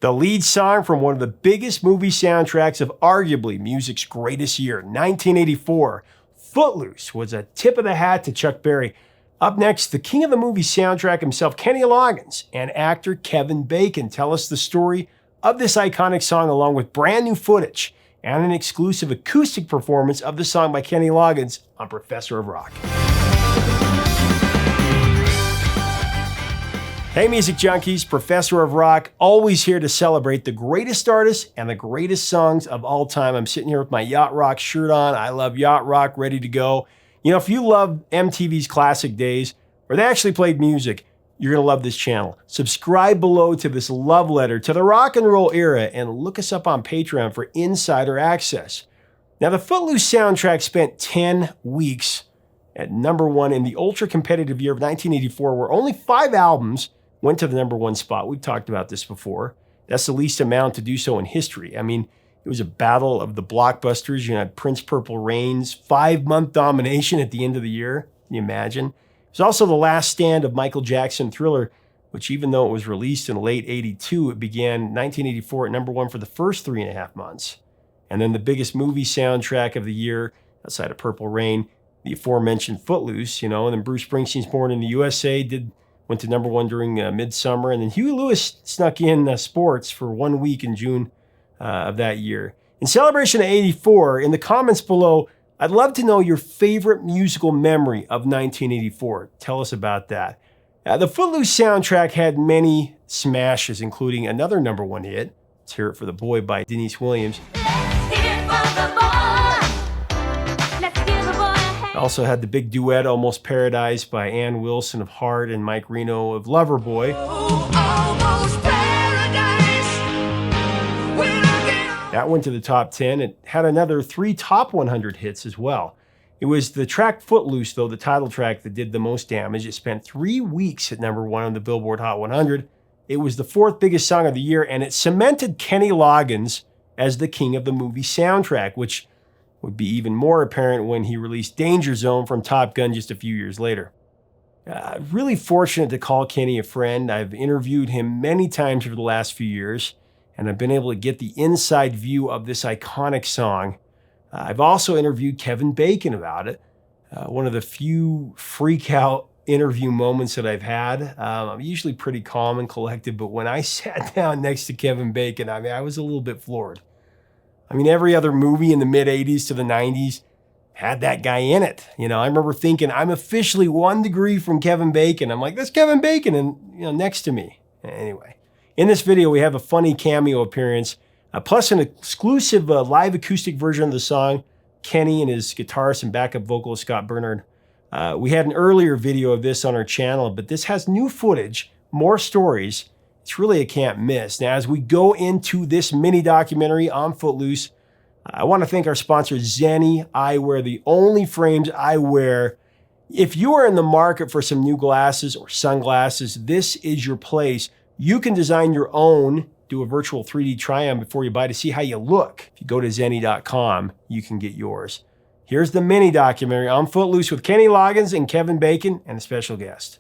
The lead song from one of the biggest movie soundtracks of arguably music's greatest year, 1984, Footloose, was a tip of the hat to Chuck Berry. Up next, the king of the movie soundtrack himself, Kenny Loggins, and actor Kevin Bacon tell us the story of this iconic song along with brand new footage and an exclusive acoustic performance of the song by Kenny Loggins on Professor of Rock. Hey music junkies, Professor of Rock, always here to celebrate the greatest artists and the greatest songs of all time. I'm sitting here with my Yacht Rock shirt on. I love Yacht Rock, ready to go. You know, if you love MTV's classic days, where they actually played music, you're gonna love this channel. Subscribe below to this love letter to the rock and roll era and look us up on Patreon for insider access. Now, the Footloose soundtrack spent 10 weeks at #1 in the ultra-competitive year of 1984, where only 5 albums went to the #1 spot. We've talked about this before. That's the least amount to do so in history. I mean, it was a battle of the blockbusters. You had Prince Purple Rain's 5-month domination at the end of the year. Can you imagine? It was also the last stand of Michael Jackson Thriller, which even though it was released in late 82, it began 1984 at #1 for the first 3.5 months. And then the biggest movie soundtrack of the year, outside of Purple Rain, the aforementioned Footloose, and then Bruce Springsteen's Born in the USA went to #1 during Midsummer, and then Huey Lewis snuck in Sports for 1 week in June of that year. In celebration of 84, in the comments below, I'd love to know your favorite musical memory of 1984. Tell us about that. The Footloose soundtrack had many smashes, including another #1 hit. Let's hear it for the boy by Denise Williams. Also had the big duet, Almost Paradise, by Ann Wilson of Heart and Mike Reno of Loverboy. That went to the top 10. It had another 3 top 100 hits as well. It was the track Footloose, though, the title track, that did the most damage. It spent 3 weeks at #1 on the Billboard Hot 100. It was the 4th biggest song of the year, and it cemented Kenny Loggins as the king of the movie soundtrack, which would be even more apparent when he released Danger Zone from Top Gun just a few years later. Really fortunate to call Kenny a friend. I've interviewed him many times over the last few years, and I've been able to get the inside view of this iconic song. I've also interviewed Kevin Bacon about it. One of the few freak out interview moments that I've had. I'm usually pretty calm and collected, but when I sat down next to Kevin Bacon, I was a little bit floored. Every other movie in the mid-'80s to the '90s had that guy in it. I remember thinking, I'm officially 1 degree from Kevin Bacon. I'm like, that's Kevin Bacon, and next to me. Anyway, in this video, we have a funny cameo appearance, plus an exclusive live acoustic version of the song, Kenny and his guitarist and backup vocalist, Scott Bernard. We had an earlier video of this on our channel, but this has new footage, more stories. It's really a can't miss. Now, as we go into this mini documentary on Footloose, I want to thank our sponsor, Zenni Eyewear, the only frames I wear. If you are in the market for some new glasses or sunglasses, this is your place. You can design your own, do a virtual 3D try-on before you buy to see how you look. If you go to zenni.com, you can get yours. Here's the mini documentary on Footloose with Kenny Loggins and Kevin Bacon and a special guest.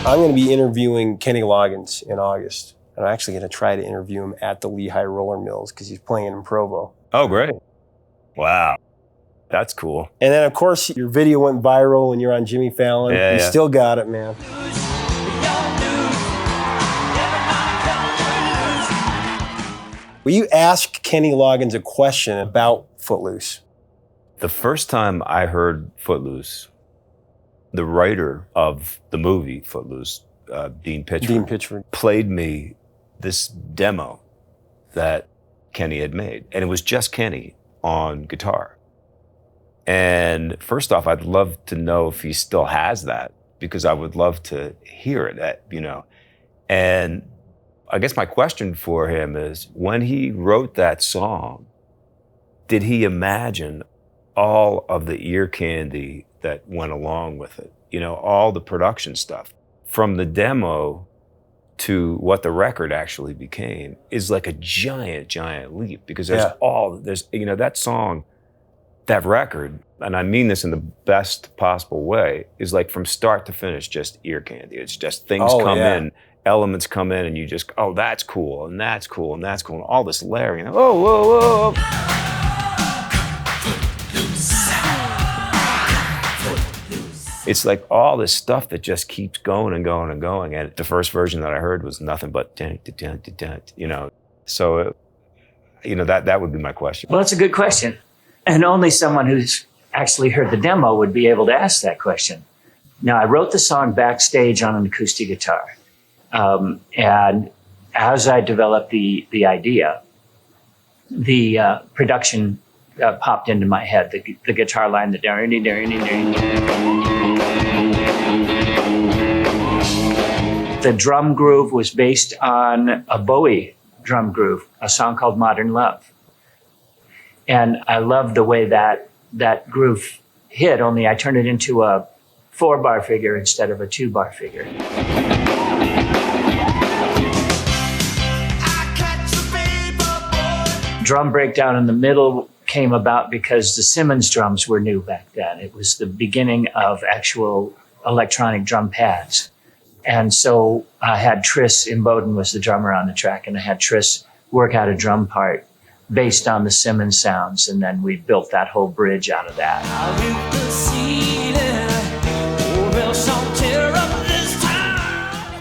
I'm going to be interviewing Kenny Loggins in August, and I'm actually going to try to interview him at the Lehigh Roller Mills because he's playing in Provo. Oh, great. Wow. That's cool. And then, of course, your video went viral and you're on Jimmy Fallon. You still got it, man. Will you ask Kenny Loggins a question about Footloose? The first time I heard Footloose, the writer of the movie Footloose, Dean Pitchford, played me this demo that Kenny had made. And it was just Kenny on guitar. And first off, I'd love to know if he still has that, because I would love to hear it, And I guess my question for him is, when he wrote that song, did he imagine all of the ear candy that went along with it? All the production stuff. From the demo to what the record actually became is like a giant, giant leap, because there's that song that record, and I mean this in the best possible way, is like from start to finish just ear candy. It's just things come in, elements come in, and you just, oh, that's cool, and that's cool, and that's cool, and all this layering. Whoa, whoa, whoa. It's like all this stuff that just keeps going and going and going. And the first version that I heard was nothing but, you know. So, you know, that would be my question. Well, that's a good question. And only someone who's actually heard the demo would be able to ask that question. Now, I wrote the song backstage on an acoustic guitar. And as I developed the idea, the production popped into my head, the guitar line, the The drum groove was based on a Bowie drum groove, a song called Modern Love. And I loved the way that groove hit, only I turned it into a 4-bar figure instead of a 2-bar figure. Drum breakdown in the middle came about because the Simmons drums were new back then. It was the beginning of actual electronic drum pads. And so I had Tris Imboden was the drummer on the track, and I had Tris work out a drum part based on the Simmons sounds, and then we built that whole bridge out of that.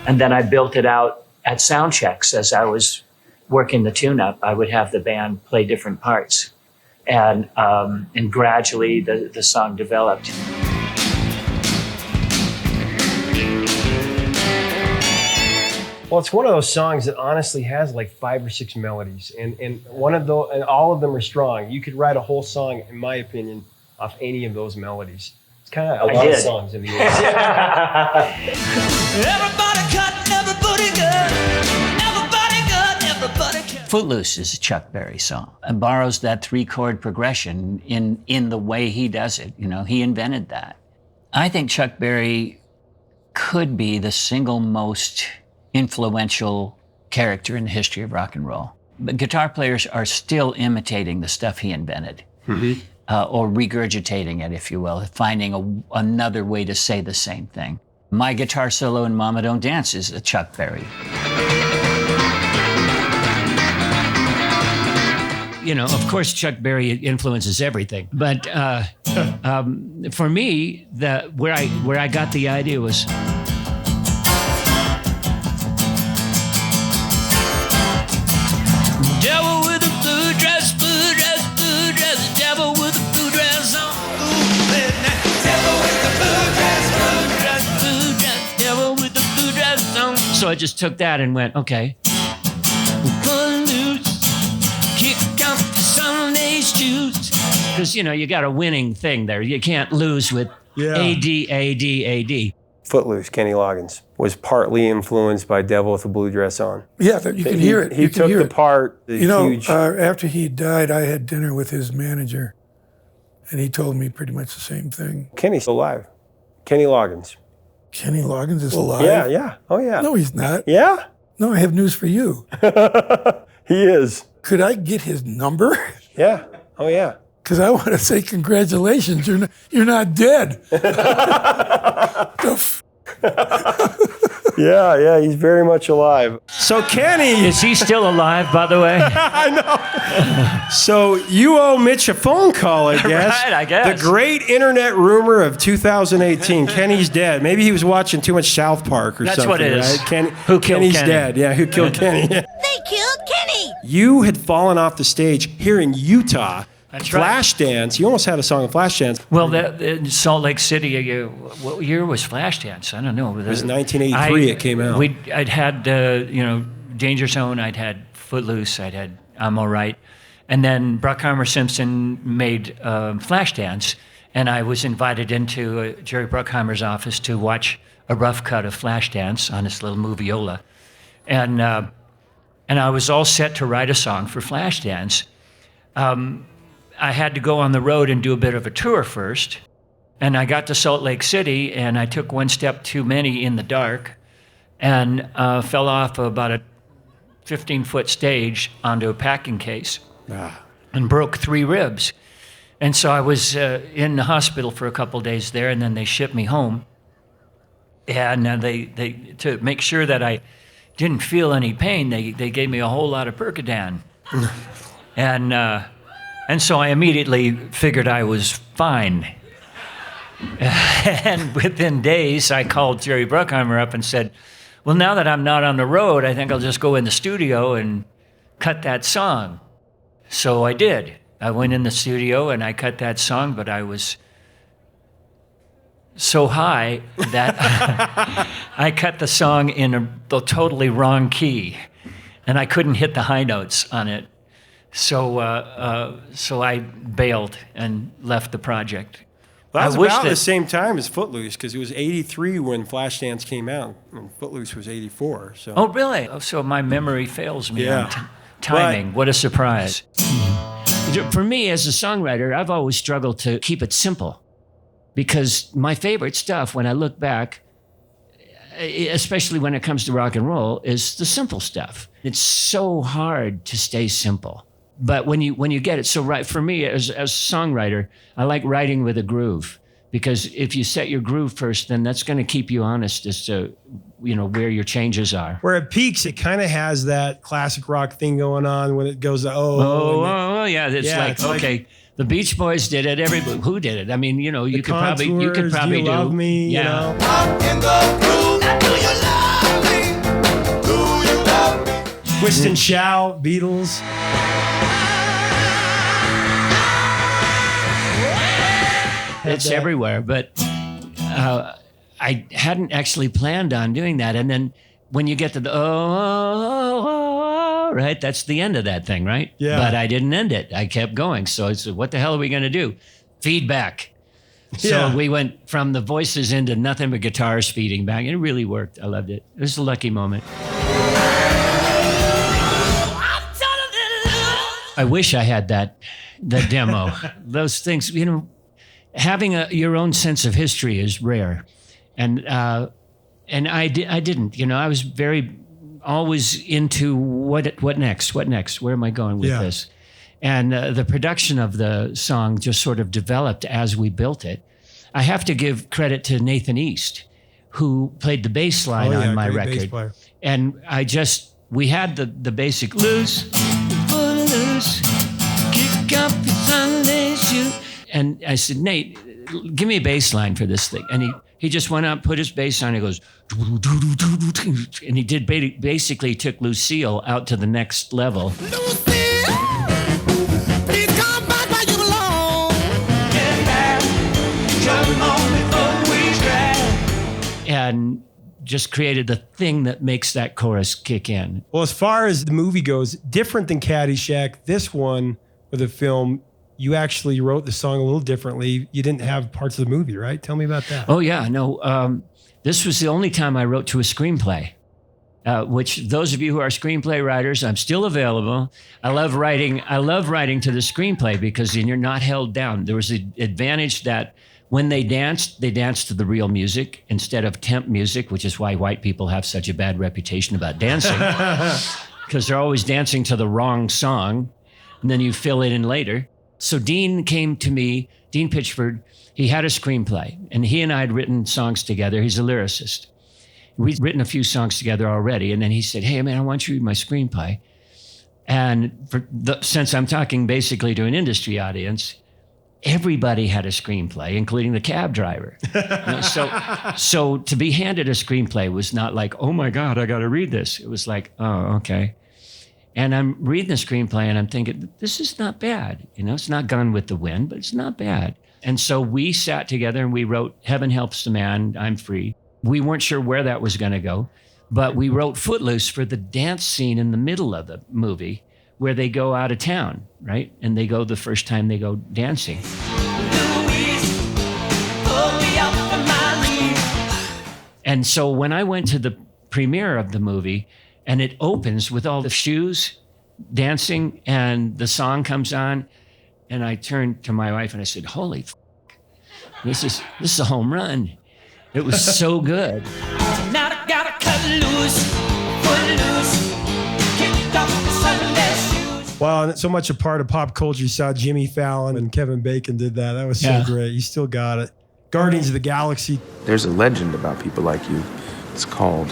And then I built it out at sound checks as I was working the tune-up. I would have the band play different parts, and gradually the song developed. Well, it's one of those songs that honestly has like 5 or 6 melodies, and one of those, and all of them are strong. You could write a whole song, in my opinion, off any of those melodies. It's kind of a lot of songs in the end. Everybody cut, everybody good. Everybody good, everybody cut. Footloose is a Chuck Berry song and borrows that 3-chord progression in the way he does it. You know, he invented that. I think Chuck Berry could be the single most influential character in the history of rock and roll. But guitar players are still imitating the stuff he invented, or regurgitating it, if you will, finding another way to say the same thing. My guitar solo in Mama Don't Dance is a Chuck Berry. You know, of course, Chuck Berry influences everything. But for me, where I got the idea was, devil with a blue dress, blue dress, blue dress, devil with a blue dress on. Devil with the blue dress, blue dress, blue dress, devil with the blue dress on. So I just took that and went, okay. Footloose, kick out the Sunday's shoes. Because, you know, you got a winning thing there. You can't lose with A-D, A-D, A-D. Footloose, Kenny Loggins, was partly influenced by Devil with a Blue Dress On. Yeah, you can hear it. He took the part. After he died, I had dinner with his manager, and he told me pretty much the same thing. Kenny's still alive. Kenny Loggins. Kenny Loggins is alive? Yeah. Oh, yeah. No, he's not. Yeah? No, I have news for you. He is. Could I get his number? Yeah. Oh, yeah. Because I want to say congratulations, you're not dead. Yeah, he's very much alive. So Kenny, Is he still alive, by the way? I know. So you owe Mitch a phone call, I guess. Right, I guess. The great internet rumor of 2018. Kenny's dead. Maybe he was watching too much South Park or That's something. what it is. Right? Who killed Kenny's Kenny? dead. Yeah, who killed Kenny? They killed Kenny. You had fallen off the stage here in Utah. That's right. Flashdance. You almost had a song of Flashdance. Well, in Salt Lake City, what year was Flashdance? I don't know. It was 1983 it came out. I'd had, Danger Zone, I'd had Footloose, I'd had I'm All Right. And then Bruckheimer Simpson made Flashdance, and I was invited into Jerry Bruckheimer's office to watch a rough cut of Flashdance on this little moviola. And I was all set to write a song for Flashdance. I had to go on the road and do a bit of a tour first. And I got to Salt Lake City, and I took one step too many in the dark and fell off about a 15-foot stage onto a packing case and broke 3 ribs. And so I was in the hospital for a couple days there, and then they shipped me home. And they to make sure that I didn't feel any pain, they gave me a whole lot of Percodan. And so I immediately figured I was fine. And within days, I called Jerry Bruckheimer up and said, well, now that I'm not on the road, I think I'll just go in the studio and cut that song. So I did. I went in the studio and I cut that song, but I was so high that I cut the song in the totally wrong key, and I couldn't hit the high notes on it. So I bailed and left the project. Well, that was about the same time as Footloose, because it was 83 when Flashdance came out, and Footloose was 84. So. Oh, really? Oh, so my memory fails me Yeah. on timing. What a surprise. For me, as a songwriter, I've always struggled to keep it simple, because my favorite stuff, when I look back, especially when it comes to rock and roll, is the simple stuff. It's so hard to stay simple. But when you get it so right, for me as a songwriter, I like writing with a groove, because if you set your groove first, then that's going to keep you honest as to where your changes are. Where it peaks, it kind of has that classic rock thing going on when it goes Yeah, it's like the Beach Boys did it. Who did it? I mean, you could probably do you love me? Yeah. I'm in the groove. Do you love me? Do you love me? Twist and Shout, Beatles. It's everywhere, but I hadn't actually planned on doing that. And then when you get to the right, that's the end of that thing, right? Yeah. But I didn't end it. I kept going. So I said, what the hell are we going to do? Feedback. Yeah. So we went from the voices into nothing but guitars feeding back. It really worked. I loved it. It was a lucky moment. I wish I had that demo. Those things, having your own sense of history is rare, and I didn't. I was always into what next, where am I going with this, and the production of the song just sort of developed as we built it. I have to give credit to Nathan East, who played the bass line on my record, and we had the basic loose, kick up your Sunday shoes. And I said, Nate, give me a bass line for this thing. And he just went out, put his bass on, and he goes, and he did basically took Lucille out to the next level. Lucille, please come back where you belong. Get back, come on before we crash. And just created the thing that makes that chorus kick in. Well, as far as the movie goes, different than Caddyshack, this one with the film, you actually wrote the song a little differently. You didn't have parts of the movie, right? Tell me about that. Oh, yeah. No, this was the only time I wrote to a screenplay, which those of you who are screenplay writers, I'm still available. I love writing to the screenplay because then you're not held down. There was the advantage that when they danced to the real music instead of temp music, which is why white people have such a bad reputation about dancing, because they're always dancing to the wrong song, and then you fill it in later. So Dean came to me, Dean Pitchford, he had a screenplay, and he and I had written songs together. He's a lyricist. We'd written a few songs together already, and then he said, hey, man, I want you to read my screenplay. And since I'm talking basically to an industry audience, everybody had a screenplay, including the cab driver. So to be handed a screenplay was not like, oh, my God, I got to read this. It was like, oh, okay. And I'm reading the screenplay and I'm thinking, this is not bad. It's not Gone with the Wind, but it's not bad. And so we sat together and we wrote Heaven Helps the Man, I'm Free. We weren't sure where that was going to go, but we wrote Footloose for the dance scene in the middle of the movie where they go out of town, right? And they go the first time they go dancing. And so when I went to the premiere of the movie, and it opens with all the shoes dancing and the song comes on. And I turned to my wife and I said, holy this is a home run. It was so good. Now I gotta cut loose, foot loose, kick off the Sunday shoes. Wow, and it's so much a part of pop culture. You saw Jimmy Fallon and Kevin Bacon did that. That was so great. You still got it. Guardians of the Galaxy. There's a legend about people like you. It's called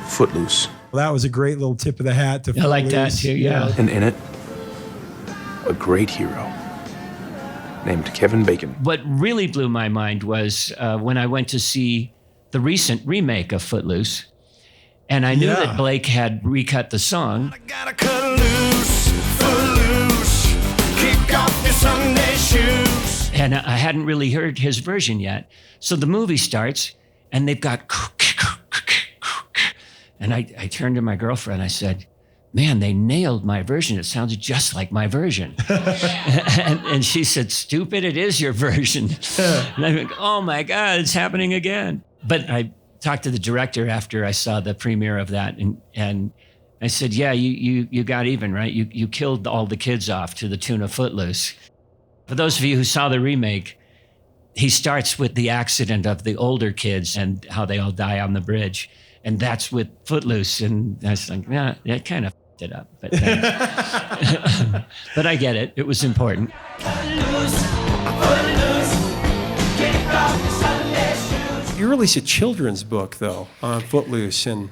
Footloose. Well, that was a great little tip of the hat to Footloose. I like that too, yeah. And in it, a great hero named Kevin Bacon. What really blew my mind was when I went to see the recent remake of Footloose, and I knew that Blake had recut the song. I gotta cut loose, footloose, kick off your Sunday shoes. And I hadn't really heard his version yet. So the movie starts, and they've got... And I turned to my girlfriend, I said, man, they nailed my version. It sounded just like my version. and she said, stupid, it is your version. And I went, oh my God, it's happening again. But I talked to the director after I saw the premiere of that, and I said, yeah, you got even, right? You killed all the kids off to the tune of Footloose. For those of you who saw the remake, he starts with the accident of the older kids and how they all die on the bridge. And that's with Footloose. And I was like, yeah, that kind of f***ed it up. But, but I get it. It was important. You released a children's book, though, on Footloose. And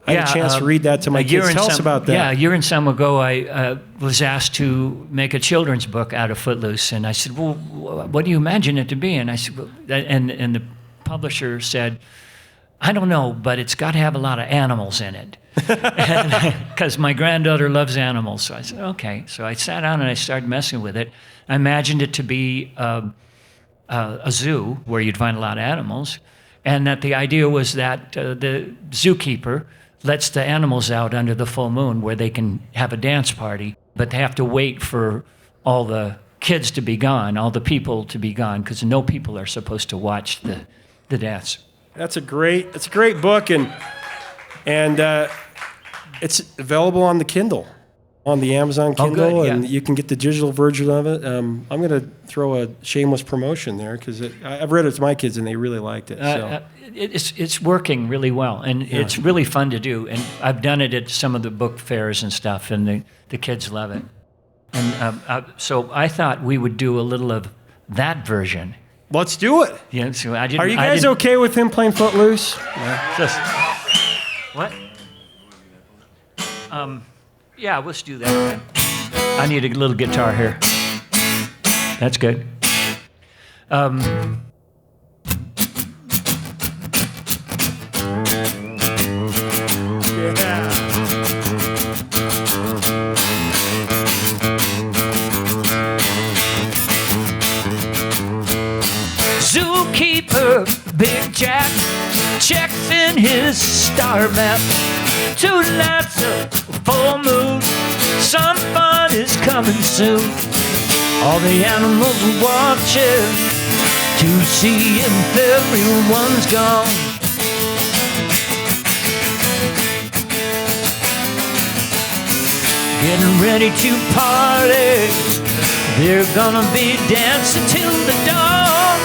I had a chance to read that to my kids. Tell us about that. Yeah, a year and some ago, I was asked to make a children's book out of Footloose. And I said, well, what do you imagine it to be? And I said, well, and the publisher said, I don't know, but it's got to have a lot of animals in it. Because my granddaughter loves animals. So I said, okay. So I sat down and I started messing with it. I imagined it to be a zoo where you'd find a lot of animals. And that the idea was that the zookeeper lets the animals out under the full moon where they can have a dance party, but they have to wait for all the kids to be gone, all the people to be gone, because no people are supposed to watch the dance. It's a great book, and it's available on the Kindle, on the Amazon Kindle, and you can get the digital version of it. I'm going to throw a shameless promotion there because I've read it to my kids and they really liked it. So. It's working really well, and it's really fun to do. And I've done it at some of the book fairs and stuff, and the kids love it. And so I thought we would do a little of that version. Let's do it. Yeah, so I didn't. Are you guys okay with him playing Footloose? What? Yeah, let's do that. I need a little guitar here. That's good. Zookeeper Big Jack checks in his star map. 2 nights of full moon, some fun is coming soon. All the animals are watching to see if everyone's gone. Getting ready to party, they're gonna be dancing till the dawn.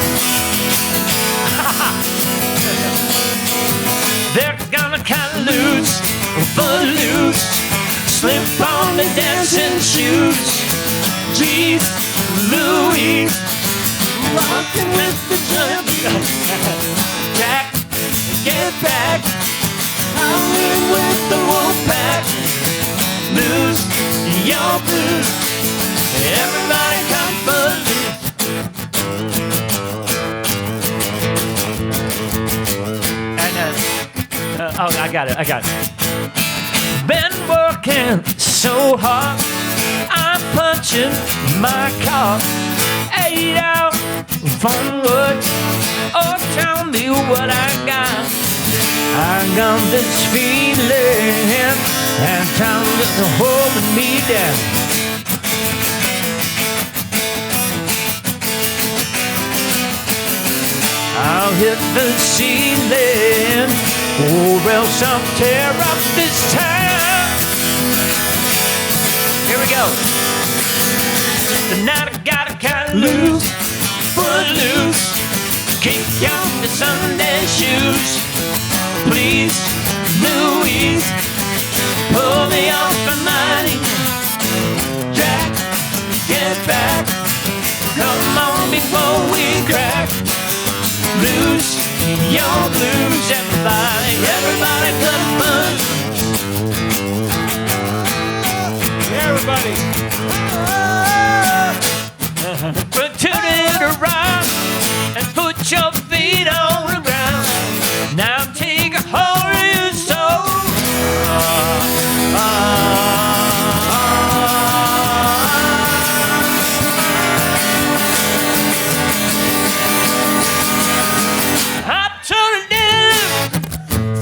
They're gonna cut loose, footloose, slip on the dancing shoes. Geez, Louise, rocking with the champion. Jack, get back, howling with the wolf pack. Lose your blues, everybody come footloose. Oh, I got it. Been working so hard, I'm punching my car. 8 out from work, oh, tell me what I got. I got this feeling, and time just holding me down. I'll hit the ceiling, or else I'll tear up this town. Here we go. Tonight I gotta cut loose, footloose, kick off the Sunday shoes. Please, Louise, pull me off of my knees. back. Come on before we crack. Blues, your blues, everybody, everybody come on. Everybody. But turn it around and put your feet on the ground. Now take a hold of your soul. I'm turning in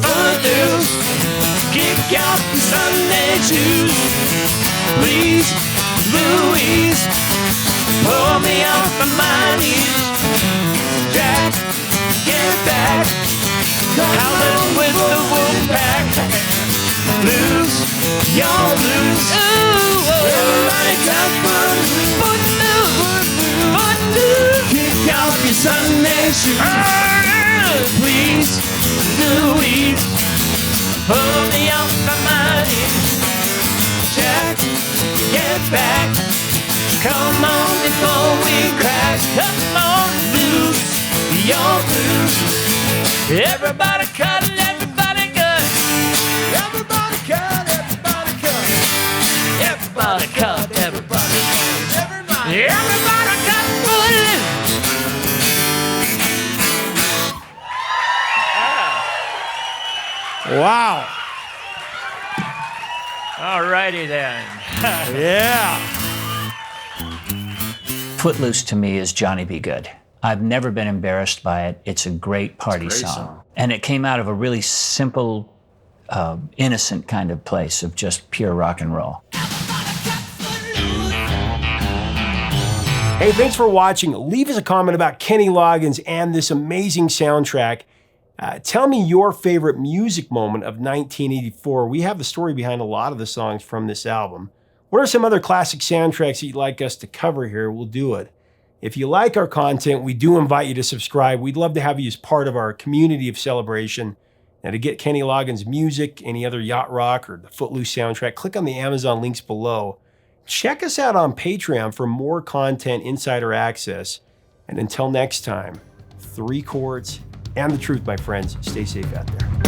Footloose. Kick out the Sunday shoes. Please, Louise, pull me off of my knees. Jack, get back. Howling with the wolf pack. Blues, your blues. Ooh, everybody come Footloose. Footloose. Kick off your Sunday shoes. Please, Louise, pull me off of my knees. Jack, get back. Come on before we crash. Come on, blues, your blues. Everybody cut it, everybody cut. Everybody cut, everybody cut. Everybody cut, everybody cut. Everybody cut Footloose. Wow. All righty then. Yeah. Footloose to me is Johnny Be Good. I've never been embarrassed by it. It's a great party song. And it came out of a really simple, innocent kind of place of just pure rock and roll. Hey, thanks for watching. Leave us a comment about Kenny Loggins and this amazing soundtrack. Tell me your favorite music moment of 1984. We have the story behind a lot of the songs from this album. What are some other classic soundtracks that you'd like us to cover here? We'll do it. If you like our content, we do invite you to subscribe. We'd love to have you as part of our community of celebration. Now, to get Kenny Loggins' music, any other yacht rock, or the Footloose soundtrack, click on the Amazon links below. Check us out on Patreon for more content, insider access. And until next time, 3 chords and the truth, my friends. Stay safe out there.